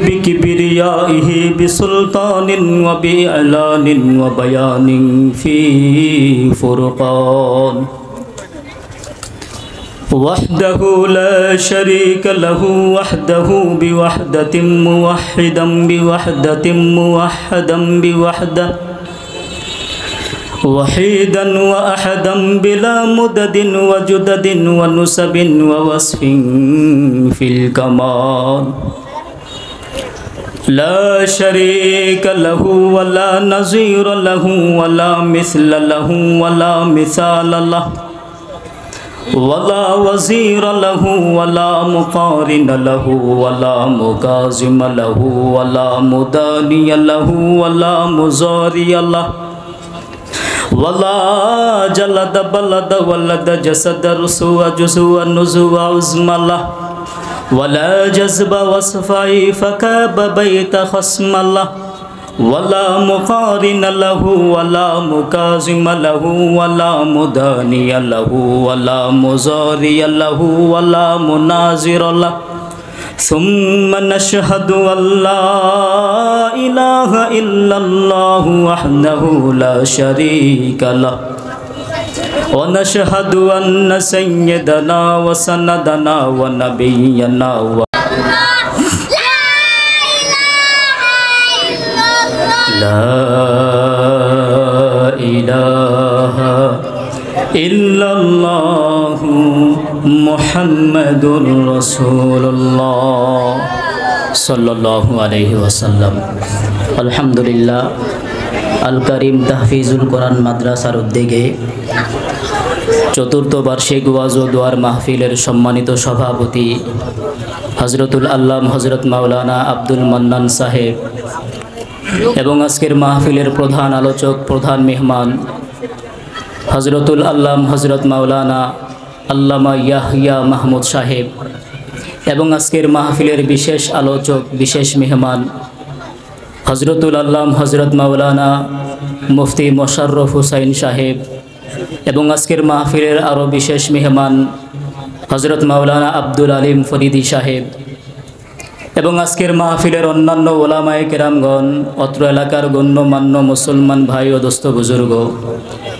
بكبريائه بسلطان وبإعلان وبيان في فرقان وحده لا شريك له وحده بوحدة موحدا بوحدة موحدا بوحدة وحيدا وأحدا بلا مدد وجدد ونسب ووصف في الكمال لا شريك له ولا نظير له ولا مثل له ولا مثال له ولا وزير له ولا مقارن له ولا مكازم له ولا مداني له ولا مزاري له ولا جلد بلد ولد جسد رسوى جسوى نزوى عزم له ولا جذب وصفعي فكاب بيت خصم له ولا مقارن له ولا مكازم له ولا مداني له ولا مزاري له ولا مناظر له ثم نشهد أن لا إله إلا الله وحده لا شريك له ونشهد أن سيدنا وسندنا ونبينا لا إله إلا الله محمد رسول الله صلى الله عليه وسلم الحمد لله আল করিম তাহফিজুল কোরআন মাদ্রাসার উদ্যোগে চতুর্থ বার্ষিক ওয়াজ ও দোয়ার মাহফিলের সম্মানিত সভাপতি হযরতুল আল্লাম হযরত মাওলানা আব্দুল মান্নান সাহেব এবং আজকের মাহফিলের প্রধান আলোচক প্রধান মেহমান হযরতুল আল্লাম হযরত মাওলানা আল্লামা ইয়াহইয়া মাহমুদ সাহেব এবং আজকের মাহফিলের বিশেষ আলোচক বিশেষ মেহমান হযরতুল আল্লাম হযরত মাওলানা মুফতি মোশাররফ হুসাইন সাহেব এবং আজকের মাহফিলের আরও বিশেষ মেহমান হযরত মাওলানা আব্দুল আলিম ফরিদি সাহেব এবং আজকের মাহফিলের অন্যান্য ওলামায়ে কেরামগণ অত্র এলাকার গণ্যমান্য মুসলমান ভাই ও দোস্ত বুজুর্গ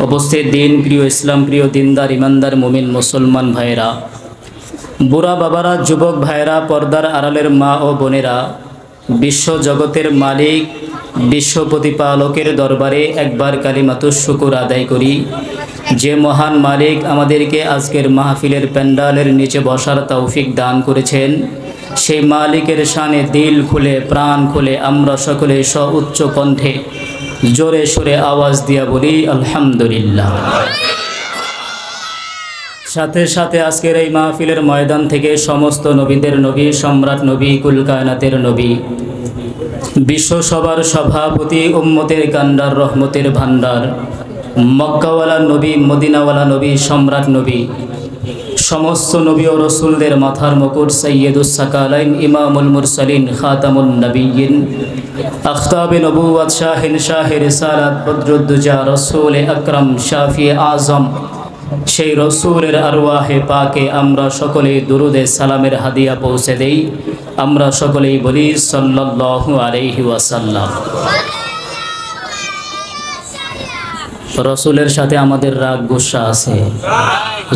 উপস্থিত দিন প্রিয় ইসলাম প্রিয় দিনদার ইমানদার মুমিন মুসলমান ভাইরা বুড়া বাবারা যুবক ভাইরা পর্দার আড়ালের মা ও বোনেরা বিশ্ব জগতের মালিক বিশ্ব প্রতিপালকের দরবারে একবার কালিমাতুশ শুকুর আদায় করি যে মহান মালিক আমাদেরকে আজকের মাহফিলের প্যান্ডালের নিচে বসার তৌফিক দান করেছেন সেই মালিকের শানে দিল খুলে প্রাণ খুলে আমরা সকলে উচ্চ কণ্ঠে জোরে সোরে আওয়াজ দিয়া বলি আলহামদুলিল্লাহ। সাথে সাথে আজকের এই মাহফিলের ময়দান থেকে সমস্ত নবীদের নবী সম্রাট নবী কুল কায়নাতের নবী বিশ্বসভার সভাপতি উম্মতের কান্ডার রহমতের ভান্ডার মক্কাওয়ালা নবী মদিনাওয়ালা নবী সম্রাট নবী সমস্ত নবী ও রসুলদের মাথার মুকুট সৈয়দুস সাকালাইন ইমামুল মুরসালিন খাতামুন নবিয়্যিন আখতাবে নবুওয়াত শাহিন শাহে রিসালাত বদরুদ্দুজা রসুল আকরাম শাফি আজম সেই রসুলের আরওয়াহে পাকে আমরা সকলে দুরুদে সালামের হাদিয়া পৌঁছে দেই আমরা সকলেই বলি সাল্লাল্লাহু আলাইহি ওয়াসাল্লাম। রসুলের সাথে আমাদের রাগ গুসা আছে,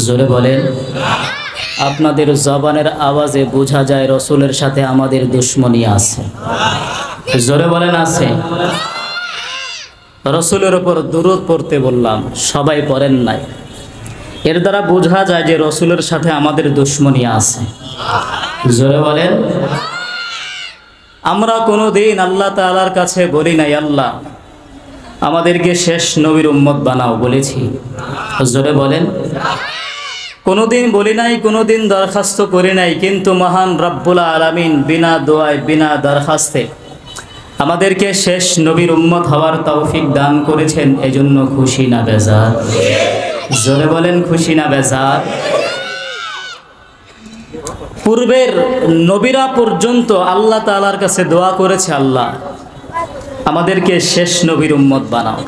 জোরে বলেন। আপনাদের জবানের আওয়াজে বোঝা যায় রসুলের সাথে আমাদের দুশ্মনী আছে, জোরে বলেন আছে। রসুলের উপর দুরূদ পড়তে বললাম, সবাই পড়েন নাই, এর দ্বারা বোঝা যায় যে রসুলের সাথে আমাদের দুশ্মনী আছে, জোরে বলেন। আমরা কোনোদিন আল্লাহ তাআলার কাছে বলি নাই আল্লাহ আমাদেরকে শেষ নবীর উম্মত বানাও, বলেছি? জোরে বলেন। কোনোদিন বলি নাই, কোনোদিন দরখাস্ত করি নাই, কিন্তু মহান রব্বুল আলামিন বিনা দোয়ায় বিনা দরখাস্তে আমাদেরকে শেষ নবীর উম্মত হওয়ার তৌফিক দান করেছেন। এজন্য খুশি না বেজার? জোরে বলেন, খুশি না বেজার? পূর্বের নবীরা পর্যন্ত আল্লাহ তাআলার কাছে দোয়া করেছে, আল্লাহ আমাদেরকে শেষ নবীর উম্মত বানাও,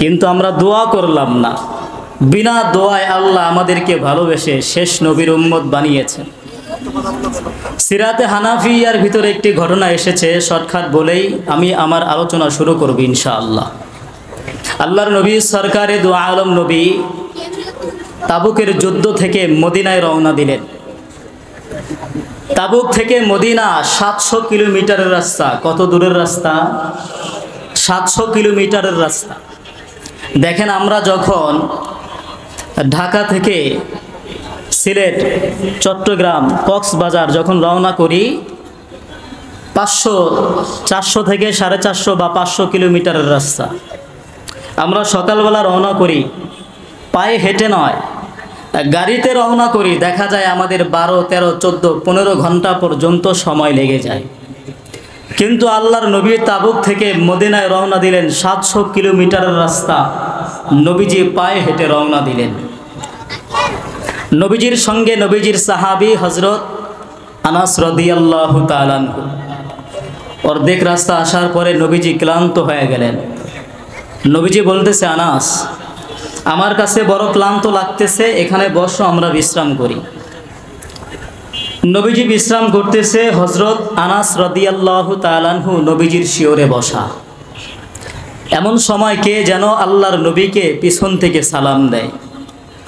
কিন্তু আমরা দোয়া করলাম না। বিনা দোয়ায় আল্লাহ আমাদেরকে ভালোবেসে শেষ নবীর উম্মত বানিয়েছেন। সিরাতে হানাফিয়ার ভিতরে একটি ঘটনা এসেছে, শর্টকাট বলেই আমি আমার আলোচনা শুরু করব ইনশাআল্লাহ। আল্লাহর নবী সরকারে দু আলম নবী তাবুকের যুদ্ধ থেকে মদিনায় রওনা দিলেন। তাবুক থেকে মদিনা 700 কিলোমিটারের রাস্তা। কত দূরের রাস্তা? 700 কিলোমিটারের রাস্তা। দেখেন, আমরা যখন ঢাকা থেকে সিলেট, চট্টগ্রাম, কক্সবাজার যখন রওনা করি 400 থেকে 450 বা 500 কিলোমিটারের রাস্তা। আমরা সকালবেলা রওনা করি, পায়ে হেঁটে নয়, গাড়িতে রওনা করি। দেখা যায় আমাদের 12, 13, 14, 15 ঘন্টা পর্যন্ত সময় লেগে যায়। কিন্তু আল্লাহর নবী তাবুক থেকে মদিনায় রওনা দিলেন 700 কিলোমিটারের রাস্তা। নবীজি পায়ে হেঁটে রওনা দিলেন। নবীজির সঙ্গে নবীজির সাহাবী হযরত আনাস রাদিয়াল্লাহু তাআলা আনহু। অর্ধেক রাস্তা আসার পরে নবীজি ক্লান্ত হয়ে গেলেন। নবীজি বলতেছে, আনাস, আমার কাছে বড় ক্লান্ত লাগতেছে, এখানে বসো, আমরা বিশ্রাম করি। নবীজি বিশ্রাম করতেছে। হযরত আনাস রাদিয়াল্লাহু তাআলা আনহু নবীজির শিয়রে বসা। এমন সময় কে যেন আল্লাহর নবীকে পিছন থেকে সালাম দেয়,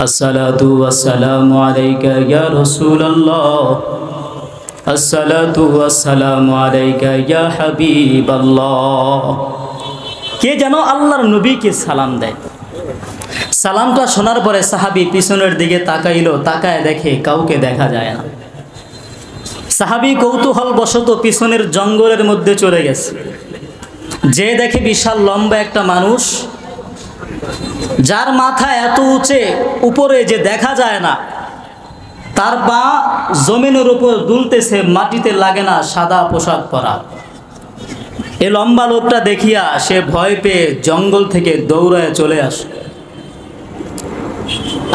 আসসালাতু ওয়াসসালামু আলাইকা ইয়া রাসূলুল্লাহ, আসসালাতু ওয়াসসালামু আলাইকা ইয়া হাবিবাল্লাহ। কে যেন আল্লাহর নবীকে সালাম দেয়। সালামটা শোনার পরে সাহাবী পিছনের দিকে তাকাইলো, তাকায় দেখে কাউকে দেখা যায় না। সাহাবী কৌতূহল বশত পিছনের জঙ্গলের মধ্যে চলে গেছে। যে দেখে বিশাল লম্বা একটা মানুষ, যার মাথা এত উঁচে উপরে যে দেখা যায় না, তার পা জমিনের উপর দুলতেছে, মাটিতে লাগে না, সাদা পোশাক পরা। এই লম্বা লোকটা দেখিয়া সে ভয় পেয়ে জঙ্গল থেকে দৌড়ায় চলে আসে।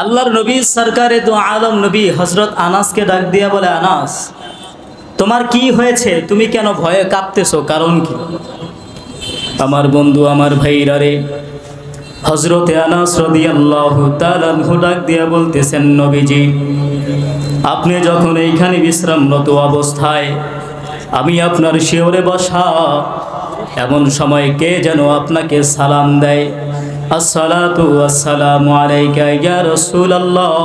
আল্লাহর নবী সরকারে দু আলম নবী হযরত আনাসকে ডাক দিয়া বলে, আনাস, তোমার কি হয়েছে? তুমি কেন ভয়ে কাঁপতেছো? কারণ কি? আমার বন্ধু, আমার ভাইরা রে, হযরতে আনাস রাদিয়াল্লাহু তাআলা আনহু ডাক দিয়া বলতেছেন, নবীজি, আপনি যখন এইখানে বিশ্রামরত অবস্থায় আমি আপনার শিয়রে বসা, এমন সময় কে যেন আপনাকে সালাম দেয়, আসসালাতু ওয়াসসালামু আলাইকা ইয়া রাসূলুল্লাহ,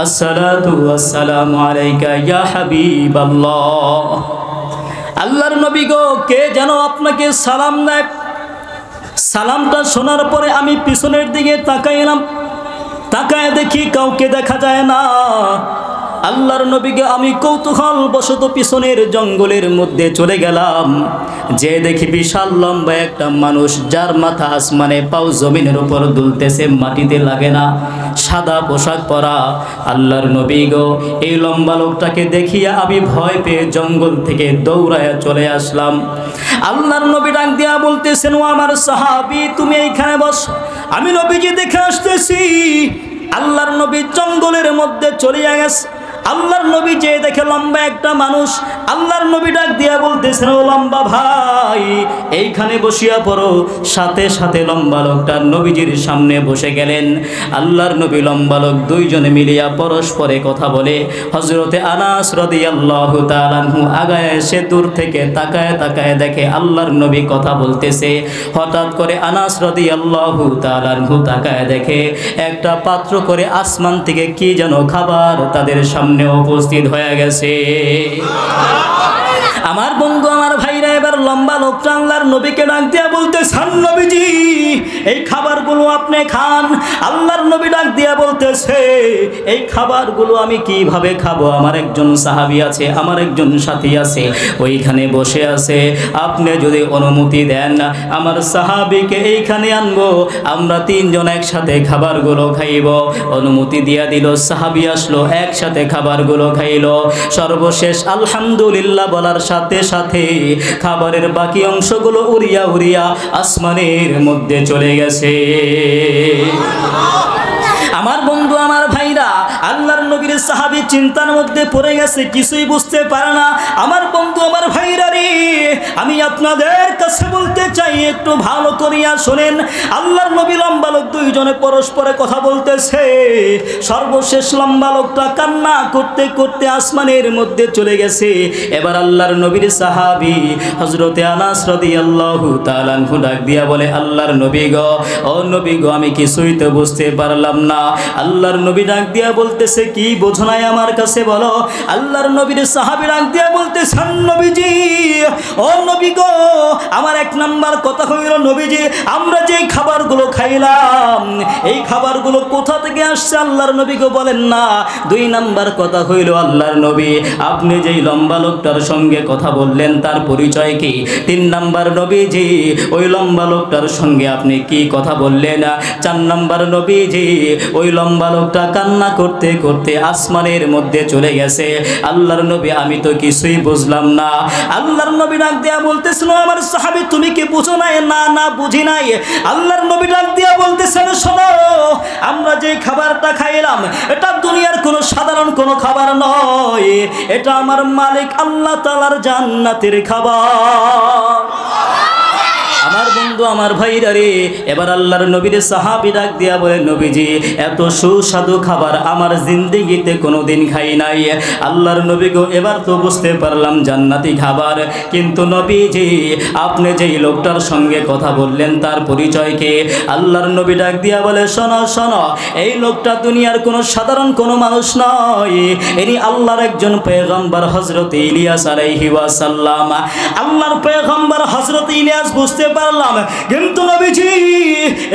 আসসালাতু ওয়াসসালামু আলাইকা ইয়া হাবিবাল্লাহ। আল্লাহর নবী গো, কে যেন আপনাকে সালাম দেয়। সালামটা শোনার পরে আমি পিছনের দিকে তাকাইলাম, তাকায় দেখি কাউকে দেখা যায় না। আল্লাহর নবীকে আমি কৌতূহল বশত পিছনের জঙ্গলের মধ্যে চলে গেলাম। যে দেখি বিশাল লম্বা একটা মানুষ, যার মাথা আসমানে, পাও জমিনের উপর দুলতেছে, মাটিতে লাগে না, সাদা পোশাক পরা। আল্লাহর নবী গো, এই লম্বা লোকটাকে দেখিয়া আমি ভয় পেয়ে জঙ্গল থেকে দৌড়ায়া চলে আসলাম। আল্লাহর নবী ডাক দিয়া বলতেছেন, ও আমার সাহাবী, তুমি এইখানে বস, আমি নবীজি দেখে আসতেছি। আল্লাহর নবী জঙ্গলের মধ্যে চলে গেছে। আল্লাহর নবী যে দেখে লম্বা একটা মানুষ, আল্লাহর নবী ডাক দিয়া বলতেছেন, ও লম্বা ভাই, এইখানে বসিয়া পড়ো। সাথে সাথে লম্বা লোকটা নবীজির সামনে বসে গেলেন। আল্লাহর নবী লম্বা লোক দুইজনে মিলিয়া পরস্পরে কথা বলে। হযরতে আনাস রাদিয়াল্লাহু তাআলা আনহু আগায় এসে দূর থেকে তাকায় তাকায় দেখে আল্লাহর নবী কথা বলতেছে। হঠাৎ করে আনাস রাদিয়াল্লাহু তাআলা আনহু তাকায় দেখে একটা পাত্র করে আসমান থেকে কি যেন খাবার তাদের সামনে উপস্থিত হয়ে গেছে। আমার বন্ধু, আমার ভাইরা, এবার লম্বা লোকটা আল্লাহর নবীকে ডাক দিয়া বলতেছেন, নবীজি, এই খাবারগুলো আপনি খান। আল্লাহর নবী ডাক দিয়া বলতেছে, এই খাবারগুলো আমি কিভাবে খাবো? আমার একজন সাহাবী আছে, আমার একজন সাথী আছে, ওইখানে বসে আছে। আপনি যদি অনুমতি দেন, আমার সাহাবীকে এইখানে আনবো, আমরা তিনজন একসাথে খাবারগুলো খাইব। অনুমতি দিয়া দিল। সাহাবী আসলো, একসাথে খাবারগুলো খাইল। সর্বশেষ আলহামদুলিল্লাহ বলার সাথে সাথে খাবারের বাকি অংশগুলো উড়িয়া উড়িয়া আসমানের মধ্যে চলে গেছে। আমার বন্ধু, আমার ভাইরা, আল্লাহর নবীর সাহাবী চিন্তার মধ্যে পড়ে গেছে, কিছুই বুঝতে পারে না। আমার বন্ধু, আমার ভাইরা রে, আমি আপনাদের কাছে বলতে চাই, একটু ভালো করিয়া শোনেন। আল্লাহর নবী লম্বা লোক দুইজনে পরস্পরে কথা বলতেছে। সর্বশেষ লম্বা লোকটা কান্না করতে করতে আসমানের মধ্যে চলে গেছে। এবার আল্লাহর নবীর সাহাবী হযরতে আনাস রাদিয়াল্লাহু তাআলা আনহু ডাক দিয়া বলে, আল্লাহর নবী গো, ও নবী গো, আমি কিছুই তো বুঝতে পারলাম না। আল্লাহর নবী ডাক দিয়া বলতেছে, কি বোঝো নাই আমার কাছে বলো। আল্লাহর নবীর সাহাবী ডাক দিয়া বলতেছেন, নবীজি, ও নবী গো, আমার এক নাম্বার কথা হইল নবীজি, আমরা যেই খাবারগুলো খাইলাম এই খাবারগুলো কোথা থেকে আসছে আল্লাহর নবী গো বলেন না। দুই নাম্বার কথা হইল, আল্লাহর নবী, আপনি যেই লম্বা লোকটার সঙ্গে কথা বললেন তার পরিচয় কি? তিন নাম্বার নবীজি, ওই লম্বা লোকটার সঙ্গে আপনি কি কথা বললেন? চার নাম্বার নবীজি, ওই লম্বা লোকটা কান্না করতে করতে আসমানের মধ্যে চলে গেছে। আল্লাহর নবী, আমি তো কিছুই বুঝলাম না। আল্লাহর নবী ডাক দিয়া বলতেছেন, আমার সাহাবী, তুমি কি বুঝো নাই? না না, বুঝি নাই। আল্লাহর নবী ডাক দিয়া বলতেছেন, শোনো, আমরা যে খাবারটা খাইলাম এটা দুনিয়ার কোনো সাধারণ কোনো খাবার নয়, এটা আমার মালিক আল্লাহ তাআলার জান্নাতের খাবার। আমার বন্ধু, আমার ভাইরা রে, এবার আল্লাহর নবীর সাহাবী ডাক দিয়া বলে, নবীজি, এত সুস্বাদু খাবার আমার জিন্দেগিতে কোনোদিন খাই নাই। আল্লাহর নবী গো, এবার তো বুঝতে পারলাম জান্নাতি খাবার, কিন্তু নবীজি, আপনি যেই লোকটার সঙ্গে কথা বললেন তার পরিচয় কে? আল্লাহর নবী ডাক দিয়া বলে, শোনো শোনো, এই লোকটা দুনিয়ার কোনো সাধারণ কোনো মানুষ নয়, ইনি আল্লাহর একজন পয়গম্বর হযরত ইলিয়াস আলাইহি ওয়াসাল্লাম। আল্লাহর পয়গম্বর হযরত ইলিয়াস বুঝতে পারলাম, কিন্তু নবীজি,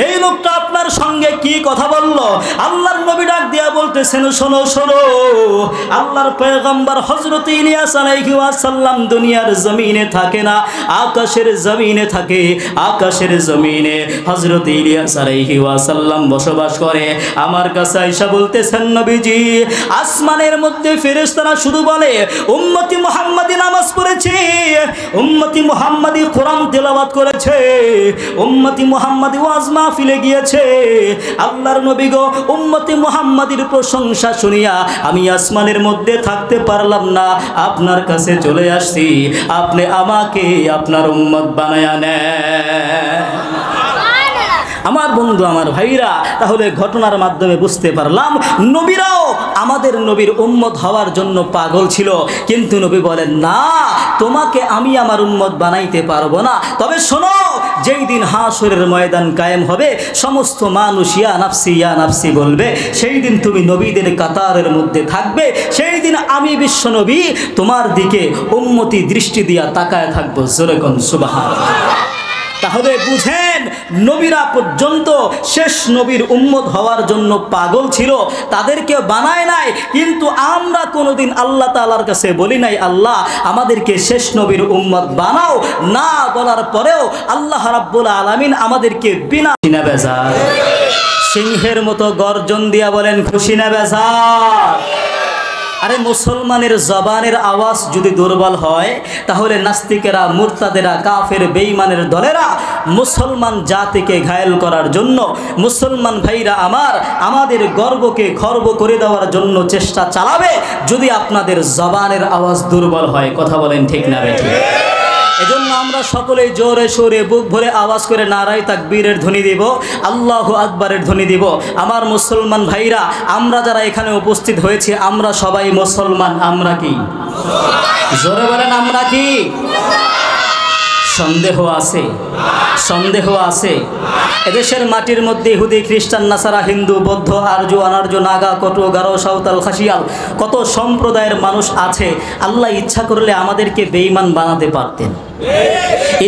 এই লোকটা আপনার সঙ্গে কি কথা বলল? আল্লাহর নবী ডাক দিয়া বলতেছেন, শোনো শোনো, আল্লাহর পয়গম্বর হযরত ইলিয়াস আলাইহি ওয়াসাল্লাম দুনিয়ার জমিনে থাকে না, আকাশের জমিনে থাকে। আকাশের জমিনে হযরত ইলিয়াস আলাইহি ওয়াসাল্লাম বসবাস করে। আমার কাছে আয়েশা বলতেছেন, নবীজি, আসমানের মধ্যে ফেরেশতারা শুধু বলে, উম্মতি মুহাম্মাদি নামাজ পড়েছে, উম্মতি মুহাম্মাদি কোরআন তেলাওয়াত করেছে, উম্মতি মুহাম্মাদি ওয়াজ মাহফিলে গিয়েছে। আল্লাহর নবী গো, উম্মতি মুহাম্মাদির প্রশংসা শুনিয়া আমি আসমানের মধ্যে থাকতে পারলাম না, আপনার কাছে চলে আসছি, আপনি আমাকে আপনার উম্মত বানায়া নেন। আমার বন্ধু, আমার ভাইরা, তাহলে ঘটনার মাধ্যমে বুঝতে পারলাম নবীরাও আমাদের নবীর উম্মত হওয়ার জন্য পাগল ছিল, কিন্তু নবী বলেন, না, তোমাকে আমি আমার উম্মত বানাইতে পারবো না। তবে শোনো, যেই দিন হাসরের ময়দান কায়েম হবে, সমস্ত মানুষ ইয়া নাফসি ইয়া নাফসি বলবে, সেই দিন তুমি নবীদের কাতারের মধ্যে থাকবে। সেই দিন আমি বিশ্ব নবী তোমার দিকে উম্মতি দৃষ্টি দিয়া তাকায় থাকবো। জোরে কোন সুবহানাল্লাহ। তাহলে বুঝেন, নবীরা পর্যন্ত শেষ নবীর উম্মত হওয়ার জন্য পাগল ছিল, তাদেরকে বানায় নাই। কিন্তু আমরা কোনোদিন আল্লাহ তাআলার কাছে বলি নাই, আল্লাহ আমাদেরকে শেষ নবীর উম্মত বানাও। না বলার পরেও আল্লাহ রাব্বুল আলামিন আমাদেরকে বিনা বেজার সিংহের মতো গর্জন দিয়া বলেন, খুশি না বেজার? আরে মুসলমানের জবানের আওয়াজ যদি দুর্বল হয়, তাহলে নাস্তিকেরা, মুরতাদেরা, কাফের বেঈমানের দলেরা মুসলমান জাতিকে ঘায়েল করার জন্য, মুসলমান ভাইরা আমার, আমাদের গর্বকে খর্ব করে দেওয়ার জন্য চেষ্টা চালাবে, যদি আপনাদের জবানের আওয়াজ দুর্বল হয়। কথা বলেন ঠিক না বেঠিক? এজন্য আমরা সকলেই জোরে সোরে বুক ভরে আওয়াজ করে নারায়ে তাকবীরের ধ্বনি দিব, আল্লাহু আকবারের ধ্বনি দিব। আমার মুসলমান ভাইরা, আমরা যারা এখানে উপস্থিত হয়েছে, আমরা সবাই মুসলমান। আমরা কি? জোরে বলেন, আমরা কি? সন্দেহ আছে? সন্দেহ আছে? এদেশের মাটির মধ্যে ইহুদি, খ্রিস্টান, নাসারা, হিন্দু, বৌদ্ধ, আর্য, অনার্য, নাগা, কটো, গারো, সাঁওতাল, খাসিয়াল, কত সম্প্রদায়ের মানুষ আছে। আল্লাহ ইচ্ছা করলে আমাদেরকে বেঈমান বানাতে পারতেন,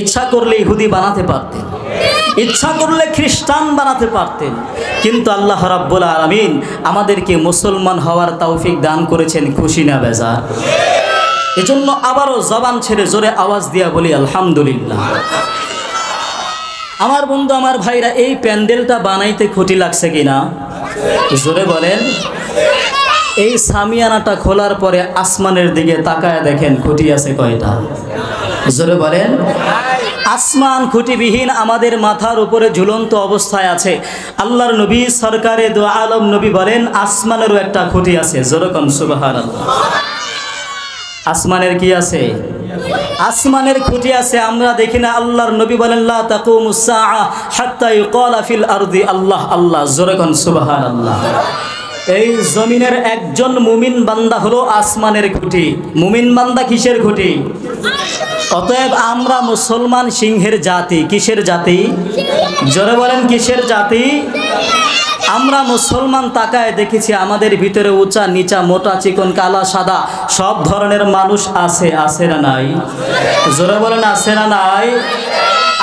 ইচ্ছা করলে ইহুদি বানাতে পারতেন, ইচ্ছা করলে খ্রিস্টান বানাতে পারতেন, কিন্তু আল্লাহ রাব্বুল আলামিন আমাদেরকে মুসলমান হওয়ার তৌফিক দান করেছেন। খুশি না বেজার? এজন্য আবারও জবান ছেড়ে জোরে আওয়াজ দিয়া বলি আলহামদুলিল্লাহ। আমার বন্ধু, আমার ভাইরা, এই প্যান্ডেলটা বানাইতে খুঁটি লাগছে কিনা? জোরে বলেন। এই সামিয়ানাটা খোলার পরে আসমানের দিকে তাকায় দেখেন খুঁটি আছে কয়টা? জোরে বলেন। আসমান খুঁটিবিহীন আমাদের মাথার উপরে ঝুলন্ত অবস্থায় আছে। আল্লাহর নবী সরকারে দো আলম নবী বলেন, আসমানেরও একটা খুঁটি আছে। জোরে কোন সুবহানাল্লাহ। আসমানের কি আছে? আসমানের খুঁটি আছে, আমরা দেখি না। আল্লাহর নবী বলেন লা তাকুমুস সাআ হাত্তা ইউকালা ফিল আরদি আল্লাহ আল্লাহ, জোরে কোন সুবহানাল্লাহ। এই জমিনের একজন মুমিন বান্দা হলো আসমানের খুঁটি। মুমিন বান্দা কিসের খুঁটি? অতএব আমরা মুসলমান সিংহের জাতি। কিসের জাতি? জোরে বলেন কিসের জাতি? আমরা মুসলমান তাকায় দেখেছি আমাদের ভিতরে উঁচা নিচা মোটা চিকন কালা সাদা সব ধরনের মানুষ আছে, আছে না নাই? জোরে বলেন আছে না নাই?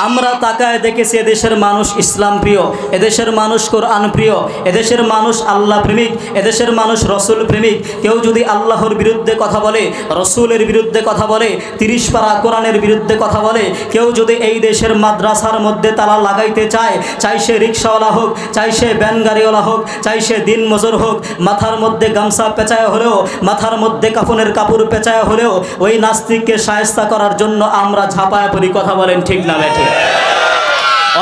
আমরা তাকায় দেখেছি এদেশের মানুষ ইসলাম প্রিয়, এদেশের মানুষ কোরআন প্রিয়, এদেশের মানুষ আল্লাহ প্রেমিক, এদেশের মানুষ রসুল প্রেমিক। কেউ যদি আল্লাহর বিরুদ্ধে কথা বলে, রসুলের বিরুদ্ধে কথা বলে, 30 পারা কোরআনের বিরুদ্ধে কথা বলে, কেউ যদি এই দেশের মাদ্রাসার মধ্যে তালা লাগাইতে চায়, চাই সে রিক্সাওয়ালা হোক, চাই সে ভ্যান গাড়িওয়ালা হোক, চাই সে দিন মজুর হোক, মাথার মধ্যে গামছা পেঁচায় হলেও, মাথার মধ্যে কাফনের কাপড় পেঁচায় হলেও ওই নাস্তিককে শায়েস্তা করার জন্য আমরা ঝাঁপায় পড়ি। কথা বলেন ঠিক না বেঠিক?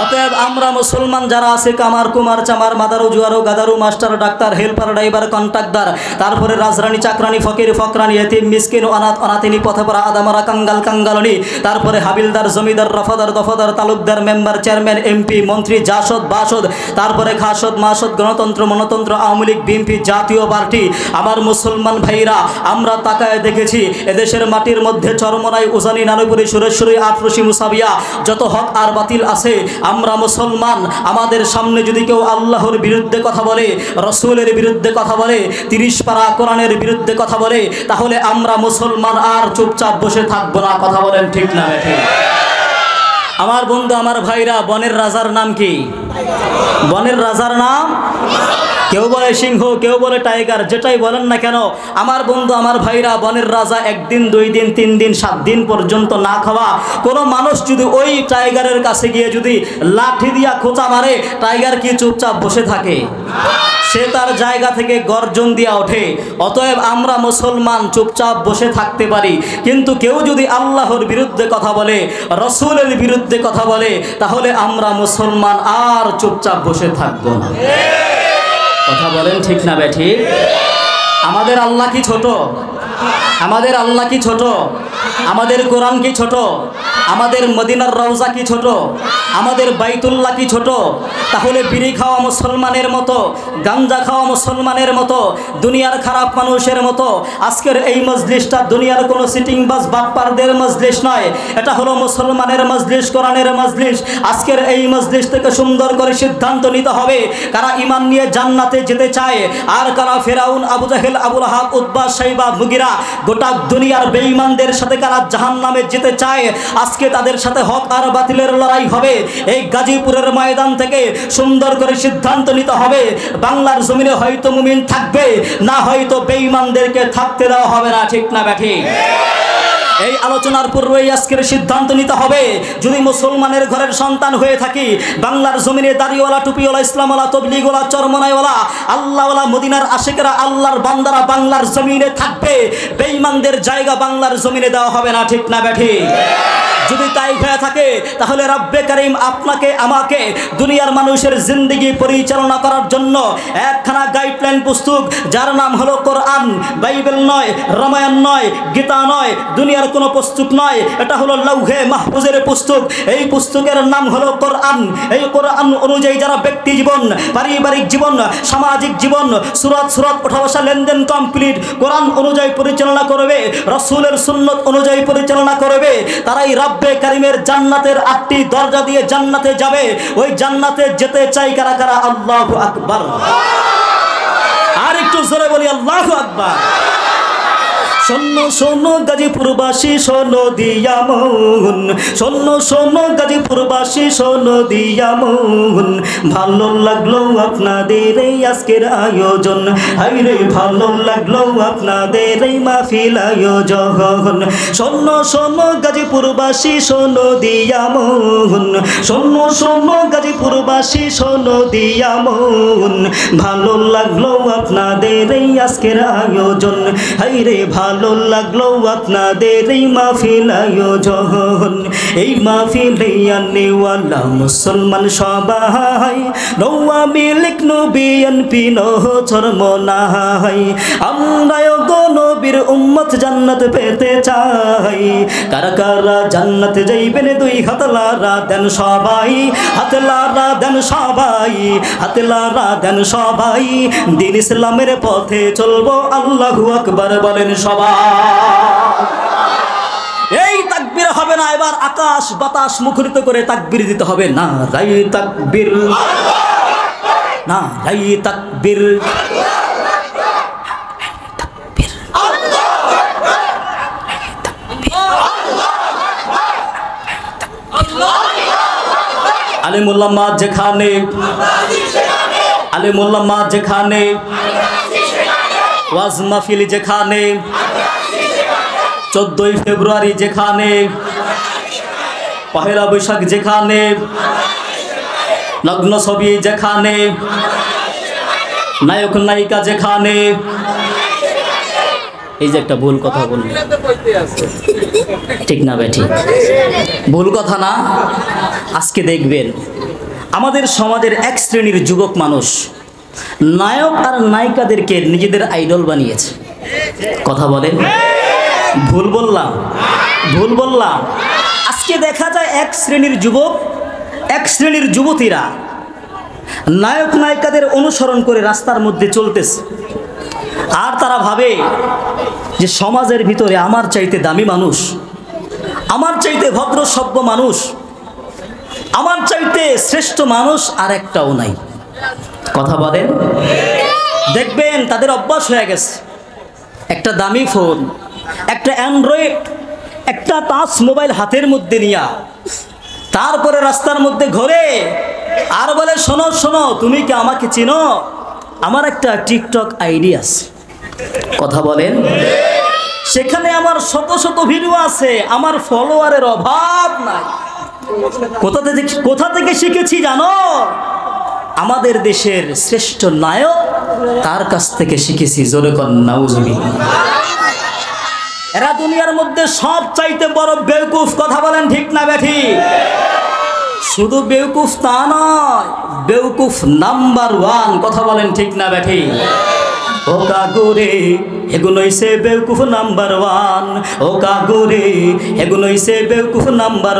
অতএব আমরা মুসলমান যারা আছে, কামার কুমার চামার মাদারু জুয়ারু গাদারু master doctor helper driver contractor, তারপরে রাজরানী চাকরানি ফকির ফকরানি এতিম মিসকিন অনাথ অনাথিনী পথপরা আদামরা কাঙ্গাল কাঙ্গালনি, তারপরে হাবিলদার জমিদার রফাদার দফাদার তালুকদার মেম্বার চেয়ারম্যান এমপি মন্ত্রী জাসদ বাসদ, তারপরে খাসদ মাসদ গণতন্ত্র মনতন্ত্র আওয়ামী লীগ বিএনপি জাতীয় পার্টি। আমার মুসলমান ভাইরা, আমরা তাকায় দেখেছি এদেশের মাটির মধ্যে চরমরাই উজানি নানুপুরি সুরেশ্বরী আটরশি মুসাবিয়া যত হক আর বাতিল আছে, আমরা মুসলমান। আমাদের সামনে যদি কেউ আল্লাহর বিরুদ্ধে কথা বলে, রসুলের বিরুদ্ধে কথা বলে, 30 পারা কোরআনের বিরুদ্ধে কথা বলে, তাহলে আমরা মুসলমান আর চুপচাপ বসে থাকবো না। কথা বলেন ঠিক না ঠিক? আমার বন্ধু আমার ভাইরা, বনের রাজার নাম কি? বনের রাজার নাম? কেউ বলে সিংহ, কেউ বলে টাইগার, যেটাই বলেন না কেন আমার বন্ধু আমার ভাইরা, বনের রাজা 1 দিন 2 দিন 3 দিন 7 দিন পর্যন্ত না খাওয়া কোনো মানুষ যদি ওই টাইগারের কাছে গিয়ে যদি লাঠি দিয়া খোঁচা মারে, টাইগার কি চুপচাপ বসে থাকে? সে তার জায়গা থেকে গর্জন দিয়া ওঠে। অতএব আমরা মুসলমান চুপচাপ বসে থাকতে পারি, কিন্তু কেউ যদি আল্লাহর বিরুদ্ধে কথা বলে, রসুলের বিরুদ্ধে কথা বলে, তাহলে আমরা মুসলমান আর চুপচাপ বসে থাকবো না। কথা বলেন ঠিক না বেঠিক? আমাদের আল্লাহ কি ছোট? আমাদের আল্লাহ কি ছোট? আমাদের কোরআন কি ছোট? আমাদের মদিনার রওজা কি ছোট? আমাদের বাইতুল্লাহ কি ছোট? তাহলে বিড়ি খাওয়া মুসলমানের মতো, গাঞ্জা খাওয়া মুসলমানের মতো, দুনিয়ার খারাপ মানুষের মতো আজকের এই মজলিসটা দুনিয়ার কোনো সিটিং বাস বাটপারদের মজলিস নয়, এটা হলো মুসলমানের মজলিস, কোরআনের মজলিস। আজকের এই মজলিস থেকে সুন্দর করে সিদ্ধান্ত নিতে হবে কারা ঈমান নিয়ে জান্নাতে যেতে চায়, আর কারা ফেরাউন আবু জাহেল আবু লাহাব উতবা শাইবা মুগিরা গোটা দুনিয়ার বেঈমানদের সাথে কারা জাহান্নামে যেতে চায়। আজকে তাদের সাথে হক আর বাতিলের লড়াই হবে। এই গাজীপুরের ময়দান থেকে সুন্দর করে সিদ্ধান্ত নিতে হবে, বাংলার জমিনে হয়তো মুমিন থাকবে, না হয়তো বেঈমানদেরকে থাকতে দেওয়া হবে না। ঠিক না ব্যাঠিক? এই আলোচনার পূর্বেই আজকের সিদ্ধান্ত নিতে হবে, যদি মুসলমানের ঘরের সন্তান হয়ে থাকি, বাংলার জমিনে দাড়িওয়ালা টুপিওয়ালা ইসলামওয়ালা তবলিগওয়ালা চরমনাইওয়ালা আল্লাহওয়ালা মদিনার আশিকেরা আল্লাহর বান্দারা বাংলার জমিনে থাকবে, বেঈমানদের জায়গা বাংলার জমিনে দেওয়া হবে না। ঠিক না ব্যাঠিক? যদি তাই হয়ে থাকে তাহলে রব্বে করিম আপনাকে আমাকে দুনিয়ার মানুষের জিন্দেগি পরিচালনা করার জন্য একখানা গাইডলাইন পুস্তক, যার নাম হলো কোরআন, বাইবেল নয়, রামায়ণ নয়, গীতা নয়, দুনিয়ার কোনো পুস্তক নয়, এটা হলো লৌহে মাহফুজের পুস্তক। এই পুস্তকের নাম হলো কোরআন। এই কোরআন অনুযায়ী যারা ব্যক্তি জীবন, পারিবারিক জীবন, সামাজিক জীবন, সুরাত সুরাত ওঠা বসা লেনদেন কমপ্লিট কোরআন অনুযায়ী পরিচালনা করবে, রসুলের সুন্নত অনুযায়ী পরিচালনা করবে, তারাই রব্বে কারিমের জান্নাতের 8টি দরজা দিয়ে জান্নাতে যাবে। ওই জান্নাতে যেতে চাই কারা কারা? আল্লাহু আকবার। আর একটু জোরে বলি আল্লাহু আকবার। শোনো শোনো গাজীপুরবাসী শোনো দিয়া মন, শোনো শোনো গাজীপুরবাসী শোনো দিয়া মন, ভালো লাগলো আপনাদের এই আজকের আয়োজন, হাইরে ভালো লাগলো আপনাদের এই মাহফিল আয়োজন। শোনো শোনো গাজীপুরবাসী শোনো দিয়া মন, শোনো শোনো গাজীপুরবাসী শোনো দিয়া মন, ভালো লাগলো আপনাদের এই আজকের আয়োজন, হাইরে ভালো লাগলো আপনাদের এই মাহফিল আয়োজন। এই মাহফিলে আনেওয়ালা মুসলমান সবাই নওয়াবী লীগ বিএনপি চরম নাই আমরাও গো নবীর উম্মত জান্নাত পেতে চাই কারা কারা জান্নাত যাইবেন দুই হাত লারা দেন সবাই হাত লারা দেন সবাই হাত লারা দেন সবাই দিন ইসলামের পথে চলবো আল্লাহু আকবার বলেন সবাই এই তাকবীর হবে না এবার আকাশ বাতাস মুখরিত করে তাকবীর দিতে হবে না রাই তাকবীর না রাই তাকবীর আলিমুল্লামা যেখানে আলিমুল্লামা যেখানে ওয়াজ মাহফিল যেখানে 14ই ফেব্রুয়ারি যেখানে পহেলা বৈশাখ যেখানে নগ্ন ছবি যেখানে নায়ক নায়িকা যেখানে এই যে একটা ভুল কথা বললেন ঠিক না বেঠি ভুল কথা না আজকে দেখবেন আমাদের সমাজের এক শ্রেণীর যুবক মানুষ নায়ক আর নায়িকাদেরকে নিজেদের আইডল বানিয়েছে কথা বলেন ভুল বললাম ভুল বললাম আজকে দেখা যায় এক শ্রেণীর যুবক এক শ্রেণীর যুবতীরা নায়ক নায়িকাদের অনুসরণ করে রাস্তার মধ্যে চলতেছে আর তারা ভাবে যে সমাজের ভিতরে আমার চাইতে দামি মানুষ আমার চাইতে ভদ্র সভ্য মানুষ আমার চাইতে শ্রেষ্ঠ মানুষ আর একটাও নাই কথা বলেন দেখবেন তাদের অভ্যাস হয়ে গেছে একটা দামি ফোন একটা অ্যান্ড্রয়েড একটা টাচ মোবাইল হাতের মধ্যে নিয়া তারপরে রাস্তার মধ্যে ঘোরে আর বলে শোনো শোনো তুমি কি আমাকে চিনো আমার একটা টিকটক আইডি আছে কথা বলেন সেখানে আমার শত শত ভিডিও আছে আমার ফলোয়ারের অভাব নাই কোথা থেকে শিখেছি জানো আমাদের দেশের শ্রেষ্ঠ নায়ক তার কাছ থেকে শিখেছি জোরে কর নাউজুবিল্লাহ এরা দুনিয়ার মধ্যে সব চাইতে বড় বেওকুফ কথা বলেন ঠিক না বেঠি শুধু বেওকুফ তা নয় বেওকুফ নাম্বার 1 কথা বলেন ঠিক না বেঠি ও কাগুরে এগুলোইছে বেওকুফ নাম্বার 1 ও কাগুরে এগুলোইছে বেওকুফ নাম্বার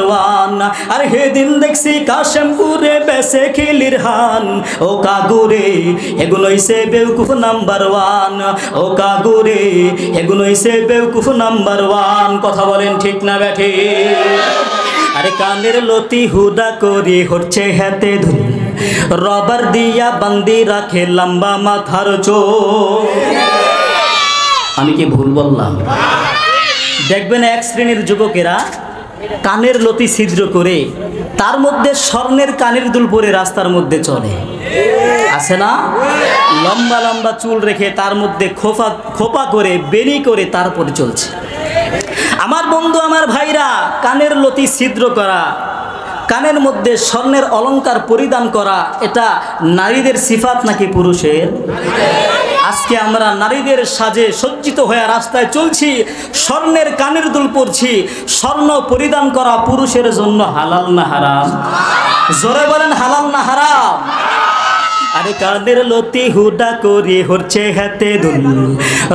1 আর হেদিন দেখছি কাশেমপুরে বেসে খিলির হান ও কাগুরে এগুলোইছে বেওকুফ নাম্বার 1 ও কাগুরে এগুলোইছে বেওকুফ নাম্বার 1 কথা বলেন ঠিক না বেঠি আরে কানের লতি হুদা করি হচ্ছে হাতে ধুন রবার দিয়া বান্দি রাখে লম্বা মাথার চোখ আমি কি ভুল বললাম দেখবেন এক শ্রেণীর যুবকেরা কানের লতি ছিদ্র করে তার মধ্যে স্বর্ণের কানের দুল পরে রাস্তার মধ্যে চলে আছে না লম্বা লম্বা চুল রেখে তার মধ্যে খোপা করে বেনি করে তারপরে চলছে আমার বন্ধু আমার ভাইরা কানের লতি ছিদ্র করা কানের মধ্যে স্বর্ণের অলংকার পরিধান করা এটা নারীদের সিফাত নাকি পুরুষের আজকে আমরা নারীদের সাজে সজ্জিত হয়ে রাস্তায় চলছি স্বর্ণের কানের দুল পরছি স্বর্ণ পরিধান করা পুরুষের জন্য হালাল না হারাম জোরে বলেন হালাল না হারাম আরে কানের লতি হুডা করে হচ্ছে হাতে দুল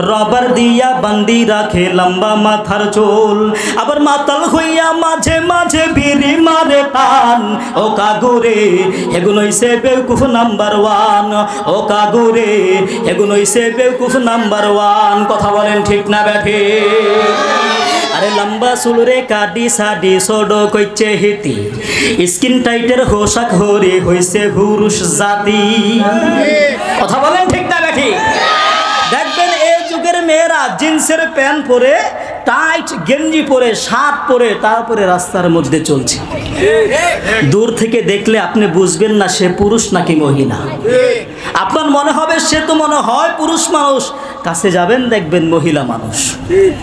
রবার দিয়া বান্দি রাখে লম্বা মাথার চুল আবার মাতাল হইয়া মাঝে মাঝে ভিড়ি মারে টান ও কাগুরে এগুলোইছে বেওকুফ নাম্বার 1 ও কাগুরে এগুলোইছে বেওকুফ নাম্বার 1 কথা বলেন ঠিক না বেঠি আরে লম্বা চুল রে কাটি সাডি সোডো কইছে হিতি স্কিন টাইটের হোশাক হরে হইছে পুরুষ জাতি কথা বলেন ঠিক না বেঠি দেখবেন এই যুগের মেয়েরা জিন্সের প্যান্ট পরে টাইট গেঞ্জি পরে শার্ট পরে তারপরে রাস্তার মধ্যে চলছে দূর থেকে দেখলে আপনি বুঝবেন না সে পুরুষ নাকি মহিলা আপনার মনে হবে সে তো মনে হয় পুরুষ মানুষ কাছে যাবেন দেখবেন মহিলা মানুষ